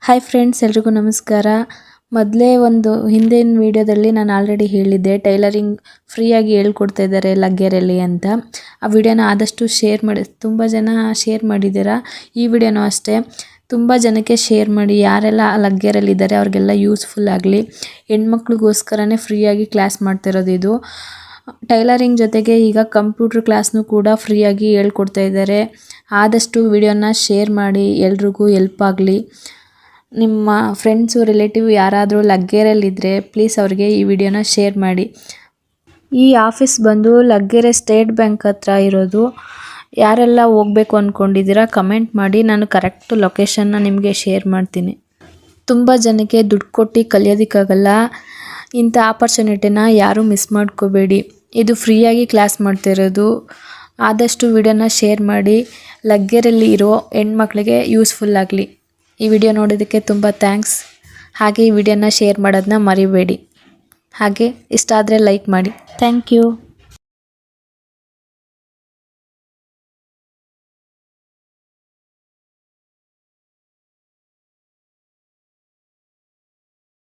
Hi friends, ಎಲ್ರಿಗೂ ನಮಸ್ಕಾರ. ಮೊದಲೇ ಒಂದು ಹಿಂದಿನ ವಿಡಿಯೋದಲ್ಲಿ ನಾನು ಆಲ್ರೆಡಿ ಹೇಳಿದ್ದೆ ಟೈಲರಿಂಗ್ ಫ್ರೀಯಾಗಿ ಹೇಳ್ಕೊಡ್ತಾ ಇದ್ದಾರೆ ಲಗ್ಗೆರೆಯಲ್ಲಿ ಅಂತ. ಆ ವಿಡಿಯೋನ ಆದಷ್ಟು ಶೇರ್ ಮಾಡಿ, ತುಂಬ ಜನ ಶೇರ್ ಮಾಡಿದ್ದೀರಾ. ಈ ವಿಡಿಯೋನೂ ಅಷ್ಟೇ ತುಂಬ ಜನಕ್ಕೆ ಶೇರ್ ಮಾಡಿ. ಯಾರೆಲ್ಲ ಲಗ್ಗೆರೆಯಲ್ಲಿ ಇದ್ದಾರೆ ಅವ್ರಿಗೆಲ್ಲ ಯೂಸ್ಫುಲ್ ಆಗಲಿ. ಹೆಣ್ಮಕ್ಳಿಗೋಸ್ಕರನೇ ಫ್ರೀಯಾಗಿ ಕ್ಲಾಸ್ ಮಾಡ್ತಿರೋದು ಇದು. ಟೈಲರಿಂಗ್ ಜೊತೆಗೆ ಈಗ ಕಂಪ್ಯೂಟರ್ ಕ್ಲಾಸ್ನೂ ಕೂಡ ಫ್ರೀಯಾಗಿ ಹೇಳ್ಕೊಡ್ತಾ ಇದ್ದಾರೆ. ಆದಷ್ಟು ವಿಡಿಯೋನ ಶೇರ್ ಮಾಡಿ, ಎಲ್ರಿಗೂ ಹೆಲ್ಪ್ ಆಗಲಿ. ನಿಮ್ಮ ಫ್ರೆಂಡ್ಸು ರಿಲೇಟಿವ್ ಯಾರಾದರೂ ಲಗ್ಗೆರೆಯಲ್ಲಿದ್ದರೆ ಪ್ಲೀಸ್ ಅವ್ರಿಗೆ ಈ ವಿಡಿಯೋನ ಶೇರ್ ಮಾಡಿ. ಈ ಆಫೀಸ್ ಬಂದು ಲಗ್ಗೆರೆ ಸ್ಟೇಟ್ ಬ್ಯಾಂಕ್ ಹತ್ರ ಇರೋದು. ಯಾರೆಲ್ಲ ಹೋಗಬೇಕು ಅಂದ್ಕೊಂಡಿದ್ದೀರಾ ಕಮೆಂಟ್ ಮಾಡಿ, ನಾನು ಕರೆಕ್ಟ್ ಲೊಕೇಶನ್ನ ನಿಮಗೆ ಶೇರ್ ಮಾಡ್ತೀನಿ. ತುಂಬ ಜನಕ್ಕೆ ದುಡ್ಡು ಕೊಟ್ಟು ಕಲಿಯೋದಕ್ಕಾಗಲ್ಲ. ಇಂಥ ಆಪರ್ಚುನಿಟಿನ ಯಾರೂ ಮಿಸ್ ಮಾಡ್ಕೋಬೇಡಿ. ಇದು ಫ್ರೀಯಾಗಿ ಕ್ಲಾಸ್ ಮಾಡ್ತಿರೋದು. ಆದಷ್ಟು ವಿಡಿಯೋನ ಶೇರ್ ಮಾಡಿ, ಲಗ್ಗೆರೆಯಲ್ಲಿ ಇರೋ ಹೆಣ್ಮಕ್ಳಿಗೆ ಯೂಸ್ಫುಲ್ ಆಗಲಿ. ಈ ವಿಡಿಯೋ ನೋಡೋದಕ್ಕೆ ತುಂಬ ಥ್ಯಾಂಕ್ಸ್. ಹಾಗೆ ಈ ವಿಡಿಯೋನ ಶೇರ್ ಮಾಡೋದನ್ನ ಮರಿಬೇಡಿ. ಹಾಗೆ ಇಷ್ಟ ಆದರೆ ಲೈಕ್ ಮಾಡಿ. Thank you.